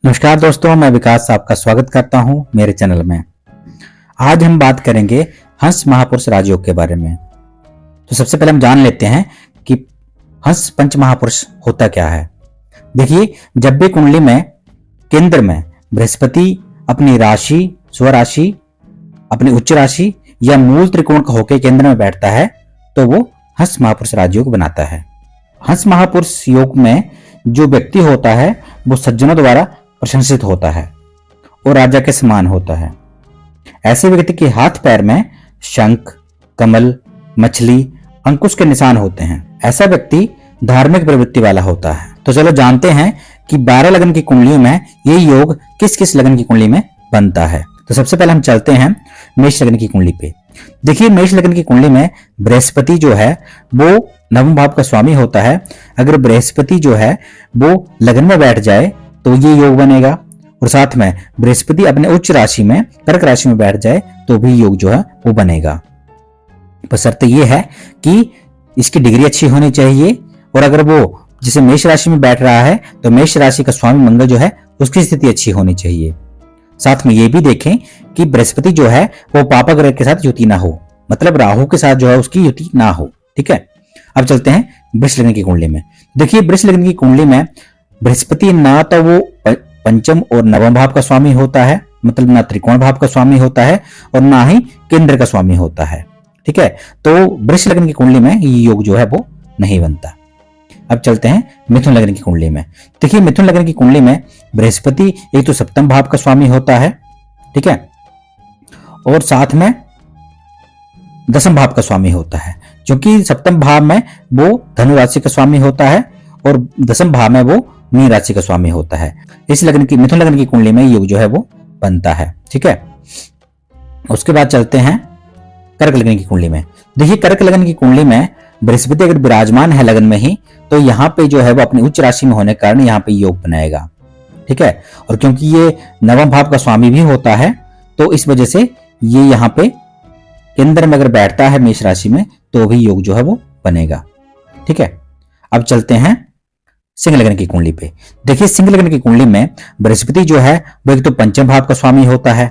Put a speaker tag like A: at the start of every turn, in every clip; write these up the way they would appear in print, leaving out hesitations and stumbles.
A: नमस्कार दोस्तों, मैं विकास आपका स्वागत करता हूं मेरे चैनल में। आज हम बात करेंगे हंस महापुरुष राजयोग के बारे में। तो सबसे पहले हम जान लेते हैं कि हंस पंच महापुरुष होता क्या है। देखिए, जब भी कुंडली में केंद्र में बृहस्पति अपनी राशि, स्वराशि, अपनी उच्च राशि या मूल त्रिकोण का होकर केंद्र में बैठता है तो वो हंस महापुरुष राजयोग बनाता है। हंस महापुरुष योग में जो व्यक्ति होता है वो सज्जनों द्वारा प्रशंसित होता है और राजा के समान होता है। ऐसे व्यक्ति के हाथ पैर में शंख, कमल, मछली, अंकुश के निशान होते हैं। ऐसा व्यक्ति धार्मिक प्रवृत्ति वाला होता है। तो चलो जानते हैं कि 12 लगन की कुंडलियों में ये योग किस किस लगन की कुंडली में बनता है। तो सबसे पहले हम चलते हैं मेष लगन की कुंडली पे। देखिए, मेष लगन की कुंडली में बृहस्पति जो है वो नवम भाव का स्वामी होता है। अगर बृहस्पति जो है वो लगन में बैठ जाए तो ये योग बनेगा, और साथ में बृहस्पति अपने उच्च राशि में कर्क राशि में बैठ जाए तो भी योग जो है वो बनेगा। पर शर्त ये है कि इसकी डिग्री अच्छी होनी चाहिए, और अगर वो जैसे मेष राशि में बैठ रहा है तो मेष राशि का स्वामी मंगल जो है उसकी स्थिति अच्छी होनी चाहिए। साथ में ये भी देखें कि बृहस्पति जो है वो पापा ग्रह के साथ युति ना हो, मतलब राहु के साथ जो है उसकी युति ना हो। ठीक है, अब चलते हैं वृष लग्न की कुंडली में। देखिए, वृष लग्न की कुंडली में बृहस्पति ना तो वो पंचम और नवम भाव का स्वामी होता है, मतलब ना त्रिकोण भाव का स्वामी होता है और ना ही केंद्र का स्वामी होता है। ठीक है, तो वृष लग्न की कुंडली में ये योग जो है वो नहीं बनता। अब चलते हैं मिथुन लग्न की कुंडली में। देखिए, मिथुन लग्न की कुंडली में बृहस्पति एक तो सप्तम भाव का स्वामी होता है, ठीक है, और साथ में दसम भाव का स्वामी होता है। क्योंकि सप्तम भाव में वो धनु राशि का स्वामी होता है और दसम भाव में वो मीन राशि का स्वामी होता है। इस लगन की मिथुन लगन की कुंडली में योग जो है वो बनता है। ठीक है, उसके बाद चलते हैं कर्क लगन की कुंडली में। देखिए, कर्क लगन की कुंडली में बृहस्पति अगर विराजमान है लगन में ही तो यहाँ पे जो है वो अपनी उच्च राशि में होने के कारण यहाँ पे योग बनाएगा। ठीक है, और क्योंकि ये नवम भाव का स्वामी भी होता है तो इस वजह से ये यहाँ पे केंद्र में अगर बैठता है मेष राशि में तो भी योग जो है वो बनेगा। ठीक है, अब चलते हैं सिंह लगन की कुंडली पे। देखिए, सिंह लगन की कुंडली में बृहस्पति जो है वो एक तो पंचम भाव का स्वामी होता है।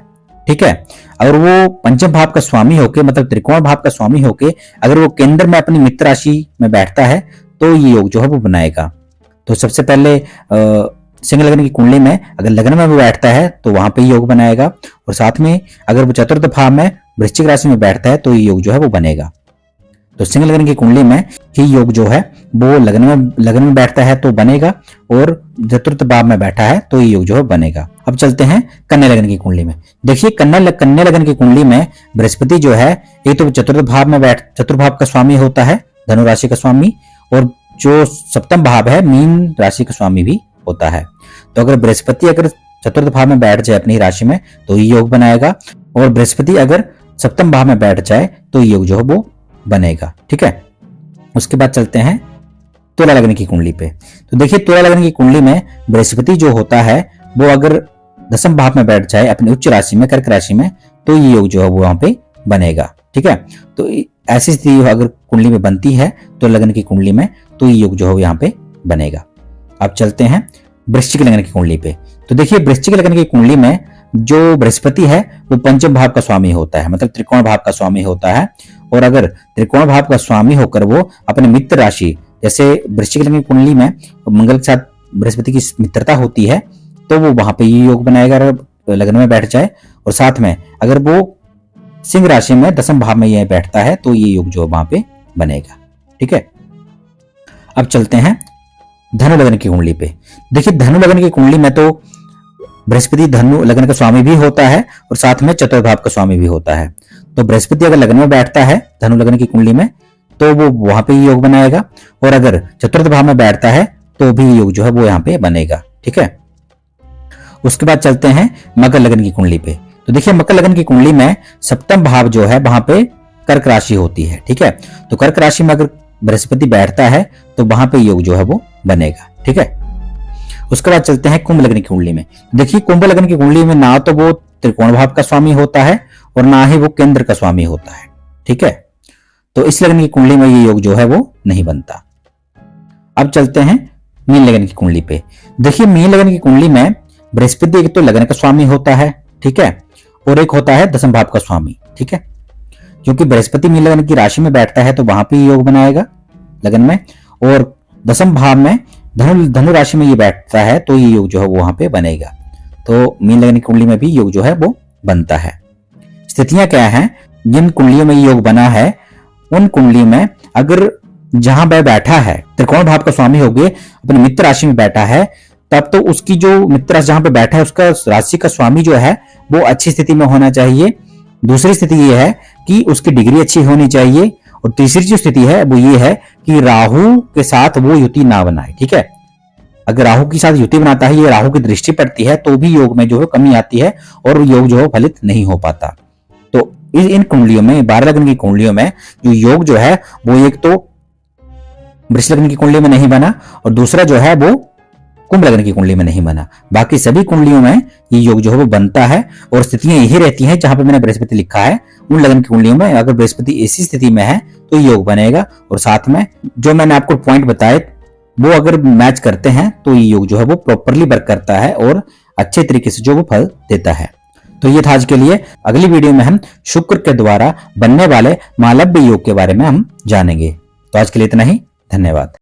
A: ठीक है, अगर वो पंचम भाव का स्वामी होके मतलब त्रिकोण भाव का स्वामी होके अगर वो केंद्र में अपनी मित्र राशि में बैठता है तो ये योग जो है वो बनाएगा। तो सबसे पहले सिंह लगन की कुंडली में अगर लगन में वो बैठता है तो वहां पे योग बनाएगा, और साथ में अगर वो चतुर्थ भाव में वृश्चिक राशि में बैठता है तो ये योग जो है वो बनेगा। तो सिंह लगन की कुंडली में ही योग जो है वो लगन में बैठता है तो बनेगा, और चतुर्थ भाव में बैठा है तो ये योग जो है बनेगा। अब चलते हैं कन्या लगन की कुंडली में। देखिए, कन्या लगन की कुंडली में बृहस्पति जो है एक तो चतुर्थ भाव का स्वामी होता है, धनु राशि का स्वामी, और जो सप्तम भाव है मीन राशि का स्वामी भी होता है। तो अगर बृहस्पति अगर चतुर्थ भाव में बैठ जाए अपनी राशि में तो ये योग बनाएगा, और बृहस्पति अगर सप्तम भाव में बैठ जाए तो ये योग जो है वो बनेगा। ठीक है, उसके बाद चलते हैं तुला लगन की कुंडली पे। तो देखिए, तुला लगन की कुंडली में बृहस्पति जो होता है वो अगर दसम भाव में बैठ जाए अपनी उच्च राशि में कर्क राशि में तो ये योग जो है वो वहां पे बनेगा। ठीक है, तो ऐसी स्थिति अगर कुंडली में बनती है तो लगन की कुंडली में तो ये योग जो है यहाँ पे बनेगा। अब चलते हैं वृश्चिक लगन की कुंडली पे। तो देखिए, वृश्चिक लगन की कुंडली में जो बृहस्पति है वो पंचम भाव का स्वामी होता है, मतलब त्रिकोण भाव का स्वामी होता है, और अगर त्रिकोण भाव का स्वामी होकर वो अपने मित्र राशि, जैसे वृश्चिक लगन की कुंडली में मंगल के साथ बृहस्पति की मित्रता होती है तो वो वहां पे ये योग बनाएगा अगर लगन में बैठ जाए, और साथ में अगर वो सिंह राशि में दसम भाव में ये बैठता है तो ये योग जो वहां पे बनेगा। ठीक है, अब चलते हैं धनु लगन की कुंडली पे। देखिए, धनु लगन की कुंडली में तो बृहस्पति धनु लगन का स्वामी भी होता है और साथ में चतुर्थ भाव का स्वामी भी होता है। तो बृहस्पति अगर लगन में बैठता है धनु लगन की कुंडली में तो वो वहां पे योग बनाएगा, और अगर चतुर्थ भाव में बैठता है तो भी योग जो है वो यहाँ पे बनेगा। ठीक है, उसके बाद चलते हैं मकर लगन की कुंडली पे। तो देखिए, मकर लगन की कुंडली में सप्तम भाव जो है वहां पे कर्क राशि होती है। ठीक है, तो कर्क राशि में अगर बृहस्पति बैठता है तो वहां पे योग जो है वो बनेगा। ठीक है, उसके बाद चलते हैं कुंभ लगन की कुंडली में। देखिए, कुंभ लगन की कुंडली में ना तो वो त्रिकोण भाव का स्वामी होता है और ना ही वो केंद्र का स्वामी होता है। ठीक है, तो इस लगन की कुंडली में ये योग जो है वो नहीं बनता। अब चलते हैं मीन लगन की कुंडली पे। देखिए, मीन लगन की कुंडली में बृहस्पति एक तो लगन का स्वामी होता है, ठीक है, और एक होता है दसम भाव का स्वामी, ठीक है। क्योंकि बृहस्पति मीन लगन की राशि में बैठता है तो वहां पे योग बनाएगा लगन में, और दसम भाव में धनु राशि में ये बैठता है तो ये योग जो है वो वहां पे बनेगा। तो मीन लगन की कुंडली में भी योग जो है वो बनता है। स्थितियां क्या हैं, जिन कुंडलियों में योग बना है उन कुंडली में अगर जहां वह बैठा है त्रिकोण भाव का स्वामी हो गए अपने मित्र राशि में बैठा है, तब तो उसकी जो मित्र जहां पे बैठा है उसका राशि का स्वामी जो है वो अच्छी स्थिति में होना चाहिए। दूसरी स्थिति ये है कि उसकी डिग्री अच्छी होनी चाहिए, और तीसरी जो स्थिति है वो ये है कि राहु के साथ वो युति ना बनाए, ठीक है। अगर राहु के साथ युति बनाता है, ये राहु की दृष्टि पड़ती है तो भी योग में जो है कमी आती है और योग जो है फलित नहीं हो पाता। तो इन कुंडलियों में 12 लग्न की कुंडलियों में जो योग जो है वो एक तो वृष लग्न की कुंडली में नहीं बना, और दूसरा जो है वो कुंभ लग्न की कुंडली में नहीं बना। बाकी सभी कुंडलियों में ये योग जो है वो बनता है, और स्थितियां यही रहती हैं जहां पे मैंने बृहस्पति लिखा है उन लग्न की कुंडलियों में अगर बृहस्पति ऐसी स्थिति में है तो योग बनेगा, और साथ में जो मैंने आपको पॉइंट बताए वो अगर मैच करते हैं तो ये योग जो है वो प्रॉपरली वर्क करता है और अच्छे तरीके से जो वो फल देता है। तो ये था आज के लिए। अगली वीडियो में हम शुक्र के द्वारा बनने वाले मालव्य योग के बारे में हम जानेंगे। तो आज के लिए इतना ही, धन्यवाद।